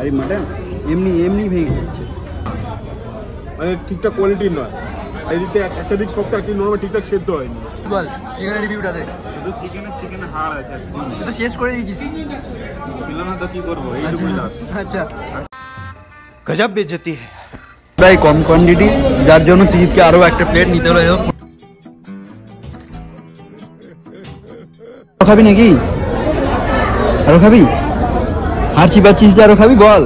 আর এই মাটন এমনি এমনি ভেঙে যাচ্ছে, মানে ঠিকঠাক কোয়ালিটির নয়। এই দিকে একটা দিক শক্ত, একটা নরমাল ঠিকঠাক সেদ্ধ হয়নি। বল চিকেনের রিভিউটা দে। শুধু চিকেনে হাড় আছে, তুই তো শেষ করে দিয়েছিস। ছিল না তো কি করবো, এইটুকুই লাভ। আচ্ছা গজব বেজতি ভাই, কম কোয়ান্টিটি, যার জন্য তুইকে আরো একটা প্লেট নিতে হলো। খাবি নাকি? আরো খাবি? আর চিবাচ্ছিস যে আরো খাবি? বল।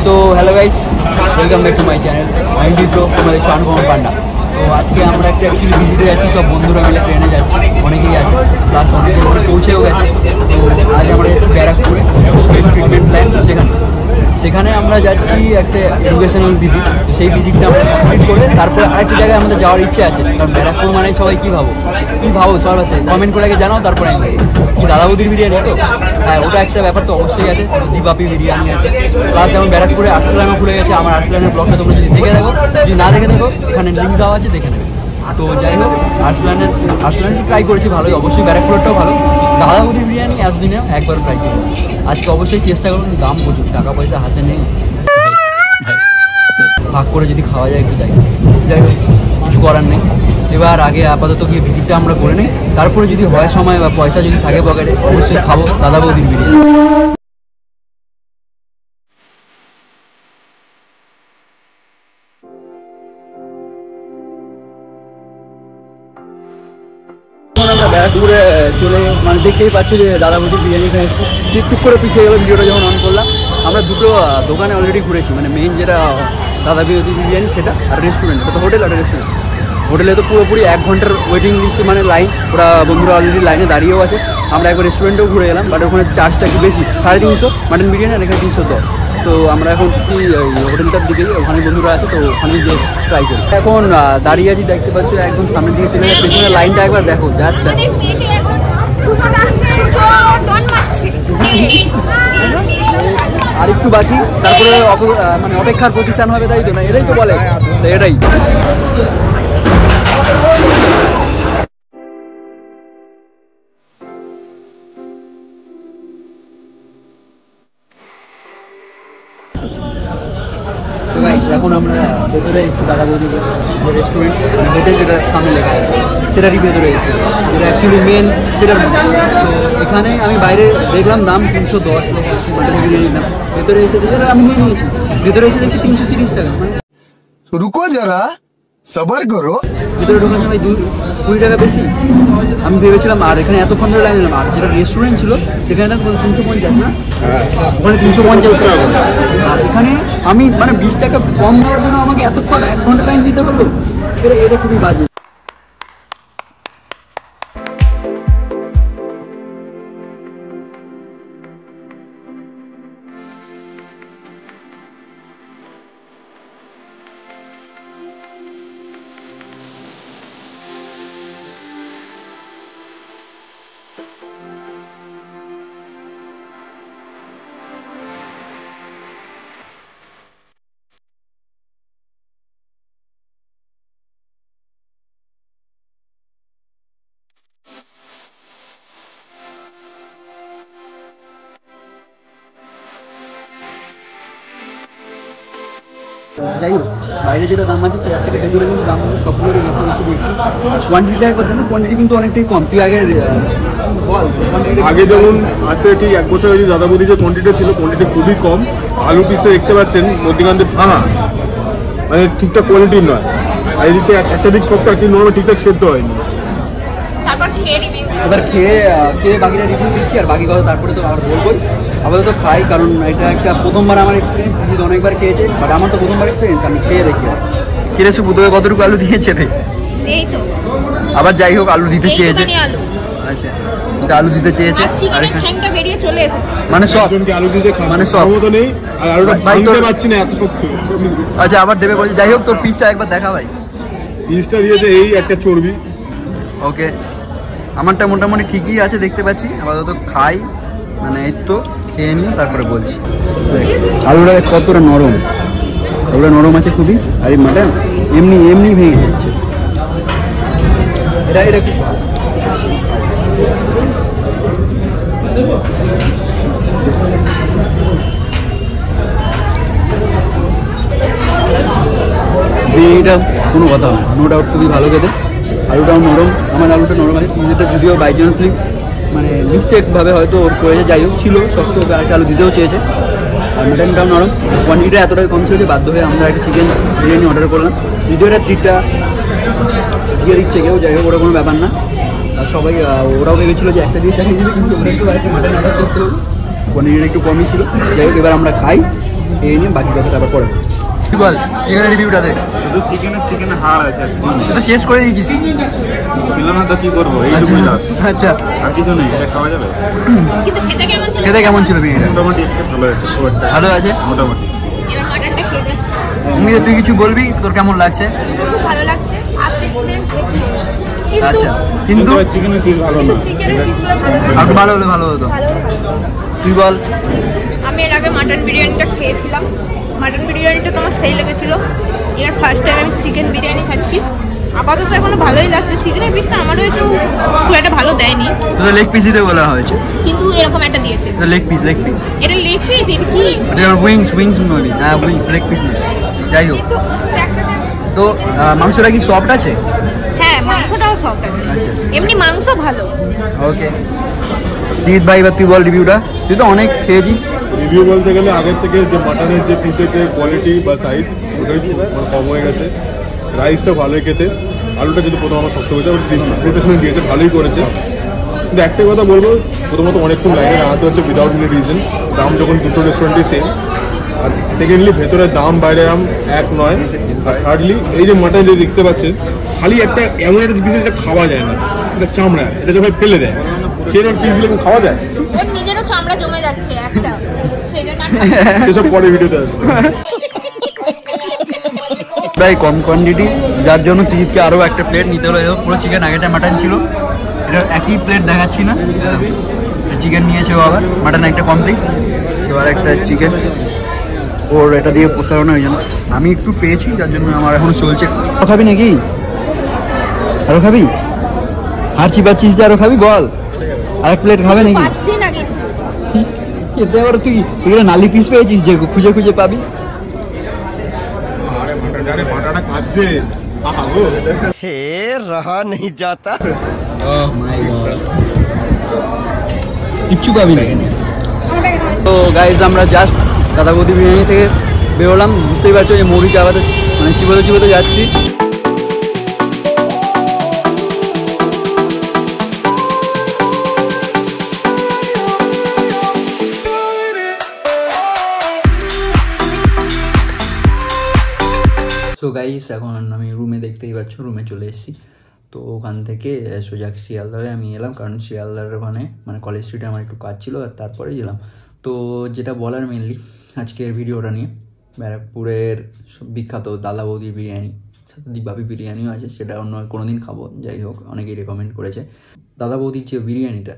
তো hello guys, welcome back to my channel. আমি বিপ্লব, তোমাদের চানকমন পান্ডা। তো আজকে আমরা একটা অ্যাকচুয়ালি ভিজিটে যাচ্ছি, সব বন্ধুরা মিলে ট্রেনে যাচ্ছি, অনেকেই আছে, প্লাস অনেকে পৌঁছেও গেছে। তো আজ আমরা যাচ্ছি ব্যারাকপুরে ট্রিটমেন্ট প্ল্যান, সেখানে আমরা যাচ্ছি একটা এডুকেশনাল ভিজিট। তো সেই ভিজিটটা আমরা কমপ্লিট করে তারপরে আরেকটা জায়গায় আমাদের যাওয়ার ইচ্ছে আছে। কারণ ব্যারাকপুর মানে সবাই কী ভাবো সবার কাছে কমেন্ট করে আগে জানাও, তারপরে আমি কি দাদা বৌদির বিরিয়ানি তো হ্যাঁ, ওটা একটা ব্যাপার তো অবশ্যই আছে। দিবাপি বিরিয়ানি আছে, প্লাস যেমন ব্যারাকপুরে আর্সেলানও খুলে গেছে। আমার আর্সেলানের ব্লগটা তোমরা যদি দেখে দেখো, যদি না দেখে দেখো এখানে লিঙ্ক দেওয়া আছে, দেখে নেবে। তো যাই হোক, আর্সেলানের ট্রাই করেছি ভালোই, অবশ্যই ব্যারাকপুরটাও ভালো। দাদা বৌদির বিরিয়ানি এতদিনে একবার ট্রাই করি, আজকে অবশ্যই চেষ্টা করুন। দাম প্রচুর, টাকা পয়সা হাতে নেই, ভাগ করে যদি খাওয়া যায় একটু যাই হোক, কিছু করার নেই। এবার আগে আপাতত গিয়ে ভিজিটটা আমরা করে নিই, তারপরে যদি হয় সময় বা পয়সা যদি থাকে পকেটে, অবশ্যই খাবো দাদা বৌদির বিরিয়ানি। আমরা ব্যারাকপুরে চলে মানে দেখতেই পাচ্ছি যে দাদা বৌদির বিরিয়ানিটা একটু টুক করে পিছিয়ে গেল। ভিডিওটা যখন অন করলাম, আমরা দুটো দোকানে অলরেডি ঘুরেছি, মানে মেইন যেটা দাদা বৌদির বিরিয়ানি সেটা, আর রেস্টুরেন্ট, এটা তো হোটেল আর রেস্টুরেন্ট। হোটেলে তো পুরোপুরি 1 ঘন্টার ওয়েটিং লিস্টে, মানে লাইন, ওরা বন্ধুরা অলরেডি লাইনে দাঁড়িয়েও আছে। আমরা একবার রেস্টুরেন্টেও ঘুরে এলাম, বাট ওখানে চার্জটা একটু বেশি, 350 মাটন বিরিয়ানি, আর এখানে 310। তো আমরা এখন কি হোটেলটার দিকে, ওখানে বন্ধুরা আছে, তো ওখানে যে ট্রাই করি। এখন দাঁড়িয়ে আছি, দেখতে পাচ্ছি একদম সামনের দিকে চলে যাচ্ছে। পেছনের লাইনটা একবার দেখো, জাস্ট দেখো। আর একটু বাকি, তারপরে মানে অপেক্ষার প্রতিষ্ঠান হবে, তাই তো না? এটাই তো বলে, তো এটাই। এখন আমরা ভেতরে এসেছি দাদা বৌদির যে রেস্টুরেন্ট, হোটেল যেটা সামনে লেখা আছে সেটারই ভেতরে এসেছি, যেটা অ্যাকচুয়ালি মেন সেটা। তো এখানে আমি বাইরে দেখলাম দাম 310 লেখা আছে মাটন বিরিয়ানির দাম। ভেতরে এসে দেখে আমি নিয়ে নিয়েছি, ভেতরে এসে দেখছি 330 টাকা। মানে রুকো যারা, সবার করো। ভিতরে ঢোকার সময় 20 টাকা বেশি আমি ভেবেছিলাম। আর এখানে এতক্ষণ ধরে লাইন দিলাম, আর যেটা রেস্টুরেন্ট ছিল সেখানে 350 না, ওখানে 350 টাকা। আর এখানে আমি মানে 20 টাকা কম দেওয়ার জন্য আমাকে এতক্ষণ 1 ঘন্টা টাইম দিতে হলো, এটা খুবই বাজে। যাই হোক, বাইরে যেটা দাম আছে সেটার থেকে ভেতরে কিন্তু দাম সবগুলোরই বেশি বেশি দেখছি। আর কোয়ান্টিটিটা একবার দেখুন, কোয়ান্টিটি কিন্তু অনেকটাই কম। তুই আগে যেমন আসতে ঠিক 1 বছর আগে দাদা বৌদি যে কোয়ান্টিটি ছিল, কোয়ান্টিটি খুবই কম। আলু পিসে দেখতে পাচ্ছেন মধ্যিখানতে ফাঁকা, মানে ঠিকঠাক কোয়ালিটির নয়। আর এই দিকে একটা দিক শক্ত, একটা নরমাল ঠিকঠাক সেদ্ধ হয়নি। এবার খেয়ে বাকিটা রিভিউ দিচ্ছি, আর বাকি কথা তারপরে তো আবার বলবোই। আপাতত খাই, কারণ এটা একটা প্রথমবার আমার এক্সপিরিয়েন্স। যদি অনেকবার খেয়েছে, বাট আমার তো প্রথমবার এক্সপিরিয়েন্স, আমি খেয়ে দেখি। কিরে শুভ, তোকে কতটুকু আলু দিয়েছে রে? আবার যাই হোক, আলু দিতে চেয়েছে। আচ্ছা, ওকে আলু দিতে চেয়েছে আর চিকেনের ঠ্যাংটা বেরিয়ে চলে এসেছে। মানে সব একজনকে আলু দিয়েছে মানে সব মতো নেই আর আলুটা ভাই তোর- ভাঙতে পারছি না এত শক্ত। আচ্ছা আবার দেবে বলছে। যাই হোক তোর পিসটা একবার দেখা ভাই। পিসটা দিয়েছে এই একটা চর্বি। ওকে আমারটা মোটামুটি ঠিকই আছে দেখতে পাচ্ছি। আপাতত খাই, মানে এই তো খেয়ে নিই তারপরে বলছি। আলুটা কতটা নরম, আলুটা নরম আছে খুবই। আর এই মাটন এমনি এমনি ভেঙে যাচ্ছে। এটা এটা খুব ভালো। বিরিয়ানিটা কোনো কথা না, নো ডাউট খুবই ভালো খেতে। আলুটাও নরম, আমার আলুটা নরম আছে। চিজটা যদিও বাই চান্সলি মানে মিস্টেকভাবে হয়তো ওর করেছে, যাই হোক ছিল শক্ত, ওকে আরেকটা আলু দিতেও চেয়েছে। আর মাটনটাও নরম, কোয়ান্টিটিটা এতটাই কম ছিল যে বাধ্য হয়ে আমরা একটা চিকেন বিরিয়ানি অর্ডার করলাম। ভিডিওটা ট্রিটটা দিয়ে দিচ্ছে কেউ, যাই হোক ওটা কোনো ব্যাপার না। আর সবাই ওরাও ভেবেছিলো যে একটা দিয়ে চালিয়ে দিবে, কিন্তু ওরা একটু আরেকটা মাটন অর্ডার করতে হবে, কোয়ান্টিটিটা একটু কমই ছিল। যাই হোক এবার আমরা খাই, খেয়ে নিয়ে বাকি কথাটা আবার পরে বল। চিকেনের রিভিউটা দে। শুধু চিকেনে হাড় আছে আর কিছু নেই। এটা শেষ করে দিয়েছিস। ছিল না তো কি করবো, এইটুকুই লাস্ট। আচ্ছা আর কিছু নেই, এটা খাওয়া যাবে। কিন্তু খেতে কেমন ছিল? খেতে কেমন ছিল বিরিয়ানিটা? মোটামুটি এসে ভালো আছে, খুব একটা ভালো আছে মোটামুটি। এবার মাটনটা খেয়ে দেখ। তুই কিছু বলবি, তোর কেমন লাগছে? খুব ভালো লাগছে আজকে এক্সপিরিয়েন্স। কিন্তু আচ্ছা কিন্তু চিকেনের পিস ভালো না। চিকেনের পিসগুলো ভালো না। একটু ভালো হলে ভালো হতো। ভালো ভালো। তুই বল। আমি এর আগে মাটন বিরিয়ানিটা খেয়েছিলাম, মাটন বিরিয়ানিটা তোমার সেই লেগেছিল। এর ফার্স্ট টাইম আমি চিকেন বিরিয়ানি খাচ্ছি, আপাতত এখনো ভালোই লাগছে। চিকেনের পিসটা আমারও একটু খুব একটা ভালো দেয়নি, তোদের লেগ পিস দিতে বলা হয়েছে। কিন্তু এরকম একটা দিয়েছে। লেগ পিস লেগ পিস এটা লেগ পিস, এটা কি? এটা উইংস নবি। হ্যাঁ উইংস, লেগ পিস না। যাই হোক কিন্তু একটা তো মাংসটা কি সফট আছে? হ্যাঁ মাংসটাও সফট আছে, এমনি মাংস ভালো। ওকে জিৎ ভাই এবার তুই বল রিভিউটা, তুই তো অনেক খেয়েছিস। রিভিউ বলতে গেলে আগের থেকে যে মাটনের যে পিসের যে কোয়ালিটি বা সাইজ ওটাই কম হয়ে গেছে। রাইসটা ভালোই খেতে, আলুটা যদি প্রথম আমার শক্ত হয়েছে, রোটেশনে দিয়েছে ভালোই করেছে। কিন্তু একটাই কথা বলবো, প্রথমত অনেকক্ষণ লাইনে দাঁড়াতে হচ্ছে উইদাউট এনি রিজন, দাম যখন দুটো রেস্টুরেন্টই সেম। আর সেকেন্ডলি ভেতরের দাম বাইরের দাম এক নয়। আর থার্ডলি এই যে মাটন যে দেখতে পাচ্ছেন, খালি একটা এমন একটা পিস এটা খাওয়া যায় না, এটা চামড়া, এটা যখন ফেলে দেয় সেরকম পিস দিলে খাওয়া যায়। ওর নিজেরও চামড়া জমে যাচ্ছে একটা, সেই জন্য সেসব পরে ভিডিওতে আসবে। প্রায় কম কোয়ান্টিটি, যার জন্য চিজকে আরও একটা প্লেট নিতে হলো। পুরো চিকেন আগেটা মাটন ছিল, এটা একই প্লেট দেখাচ্ছি না। চিকেন নিয়েছে ও, আবার মাটন একটা কমপ্লিট, এবার একটা চিকেন ওর এটা দিয়ে পোষানো। ওই জন্য আমি একটু পেয়েছি, যার জন্য আমার এখন চলছে। খাবি নাকি? আরো খাবি? হারছি পাচ্ছিস যে আরো খাবি? বল আর এক প্লেট খাবে নাকি? পাচ্ছি না কিন্তু। এতে আবার তুই এখানে নালি পিস পেয়েছিস যে খুঁজে খুঁজে পাবি। हे रहा नहीं जाता। কিচ্ছু পাবি না। তো গাইজ আমরা জাস্ট দাদা বৌদি বিরিয়ানি থেকে বেরোলাম। বুঝতেই পারছো যে মৌরি চাবাতে মানে চিবোতে চিবোতে যাচ্ছি। তো গাইস এখন আমি রুমে, দেখতেই পাচ্ছ রুমে চলে এসেছি। তো ওখান থেকে সোজা শিয়ালদাহে আমি এলাম, কারণ শিয়ালদার ওখানে মানে কলেজ স্ট্রিটে আমার একটু কাজ ছিল, আর তারপরেই এলাম। তো যেটা বলার মেনলি আজকের ভিডিওটা নিয়ে, ব্যারাকপুরের বিখ্যাত দাদা বৌদি বিরিয়ানি, সাথে দিবাবি বিরিয়ানিও আছে, সেটা অন্য কোনো দিন খাবো। যাই হোক অনেকেই রেকমেন্ড করেছে। দাদা বৌদির যে বিরিয়ানিটা,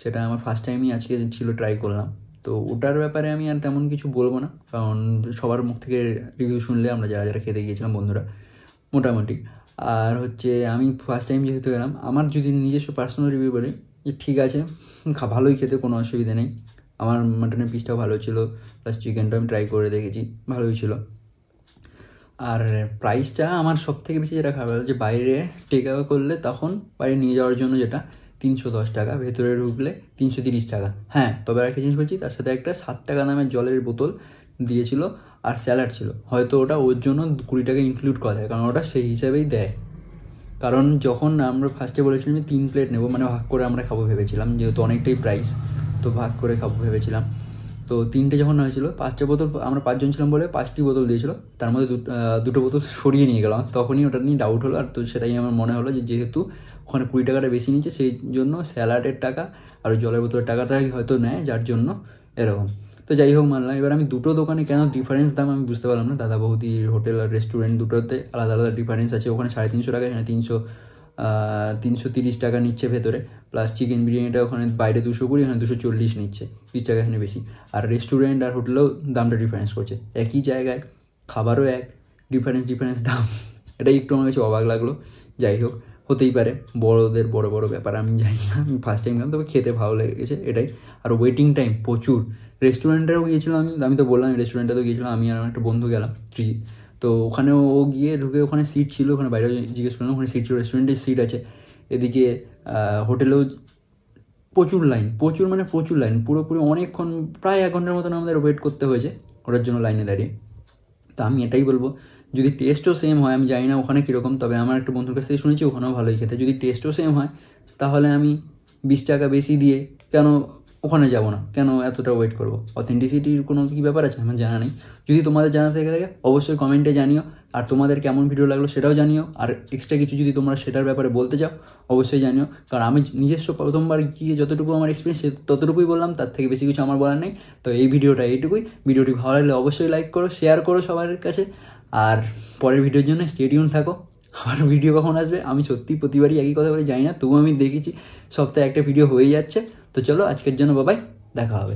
সেটা আমার ফার্স্ট টাইমই আজকে ছিল, ট্রাই করলাম। তো ওটার ব্যাপারে আমি আর তেমন কিছু বলবো না, কারণ সবার মুখ থেকে রিভিউ শুনলে আমরা যারা যারা খেতে গিয়েছিলাম বন্ধুরা মোটামুটি। আর হচ্ছে আমি ফার্স্ট টাইম যেহেতু এলাম, আমার যদি নিজস্ব পার্সোনাল রিভিউ বলি যে ঠিক আছে, ভালোই খেতে, কোনো অসুবিধা নেই। আমার মাটনের পিসটাও ভালো ছিল, প্লাস চিকেনটাও আমি ট্রাই করে দেখেছি, ভালোই ছিল। আর প্রাইসটা আমার সব থেকে বেশি যেটা খারাপ হলো, যে বাইরে টেক আওয়ে করলে তখন বাইরে নিয়ে যাওয়ার জন্য যেটা 310 টাকা, ভেতরে ঢুকলে 330 টাকা। হ্যাঁ, তবে একটা জিনিস বলছি, তার সাথে একটা 7 টাকা দামের জলের বোতল দিয়েছিল, আর স্যালাড ছিল। হয়তো ওটা ওর জন্য 20 টাকা ইনক্লুড করা যায়, কারণ ওটা সেই হিসাবেই দেয়। কারণ যখন আমরা ফার্স্টে বলেছিলাম যে 3 প্লেট নেবো, মানে ভাগ করে আমরা খাবো ভেবেছিলাম, যেহেতু অনেকটাই প্রাইস, তো ভাগ করে খাবো ভেবেছিলাম। তো 3টে যখন হয়েছিল 5টে বোতল, আমরা 5 জন ছিলাম বলে 5টি বোতল দিয়েছিল, তার মধ্যে 2টো বোতল সরিয়ে নিয়ে গেলাম। তখনই ওটা নিয়ে ডাউট হলো। আর তো সেটাই আমার মনে হলো যে যেহেতু ওখানে 20 টাকাটা বেশি নিচ্ছে, সেই জন্য স্যালাডের টাকা আর জলের বোতলের টাকাটাই হয়তো নেয়, যার জন্য এরকম। তো যাই হোক মানলাম। এবার আমি দুটো দোকানে কেন ডিফারেন্স দাম আমি বুঝতে পারলাম না। দাদা বৌদি হোটেল আর রেস্টুরেন্ট দুটোতে আলাদা আলাদা ডিফারেন্স আছে। ওখানে 350 টাকা, এখানে 330 টাকা নিচ্ছে ভেতরে, প্লাস চিকেন বিরিয়ানিটা ওখানে বাইরে 220, এখানে 240 নিচ্ছে, 20 টাকা এখানে বেশি। আর রেস্টুরেন্ট আর হোটেলেও দামটা ডিফারেন্স করছে, একই জায়গায় খাবারও এক, ডিফারেন্স দাম। এটাই একটু আমার কাছে অবাক লাগলো। যাই হোক, হতেই পারে, বড়দের বড় বড় ব্যাপার, আমি জানি না, আমি ফার্স্ট টাইম গেলাম, তবে খেতে ভালো লেগেছে এটাই। আর ওয়েটিং টাইম প্রচুর। রেস্টুরেন্টেও গিয়েছিলাম আমি তো বললাম রেস্টুরেন্টেও গিয়েছিলাম, আমি আর আমার একটা বন্ধু গেলাম ট্রি। তো ওখানে ও গিয়ে ঢুকে ওখানে সিট ছিল, ওখানে বাইরে জিজ্ঞেস করলাম, ওখানে সিট ছিল, রেস্টুরেন্টের সিট আছে। এদিকে হোটেলেও প্রচুর লাইন, প্রচুর লাইন, পুরোপুরি অনেকক্ষণ, প্রায় 1 ঘন্টার মতন আমাদের ওয়েট করতে হয়েছে ওটার জন্য লাইনে দাঁড়িয়ে। তো আমি এটাই বলবো, যদি টেস্টও সেম হয়, আমি জানি না ওখানে কীরকম, তবে আমার একটা বন্ধুর কাছ থেকে শুনেছি ওখানেও ভালোই খেতে। যদি টেস্টও সেম হয় তাহলে আমি 20 টাকা বেশি দিয়ে কেন ওখানে যাব না, কেন এতটা ওয়েট করবো? অথেন্টিসিটির কোনো কি ব্যাপার আছে আমার জানা নেই। যদি তোমাদের জানা থেকে থাকে অবশ্যই কমেন্টে জানিও, আর তোমাদের কেমন ভিডিও লাগলো সেটাও জানিও। আর এক্সট্রা কিছু যদি তোমরা সেটার ব্যাপারে বলতে চাও অবশ্যই জানিও, কারণ আমি নিজস্ব প্রথমবার গিয়ে যতটুকু আমার এক্সপিরিয়েন্স ততটুকুই বললাম, তার থেকে বেশি কিছু আমার বলার নেই। তো এই ভিডিওটা এইটুকুই। ভিডিওটি ভালো লাগলে অবশ্যই লাইক করো, শেয়ার করো সবার কাছে, আর পরের ভিডিওর জন্য স্টে টিউন থাকো। আমার ভিডিও কখন আসবে আমি সত্যি প্রতিবারই একই কথা বলে, জানি না, তবু আমি দেখেছি সপ্তাহে একটা ভিডিও হয়ে যাচ্ছে। তো চলো আজকের জন্য বাবাই, দেখা হবে।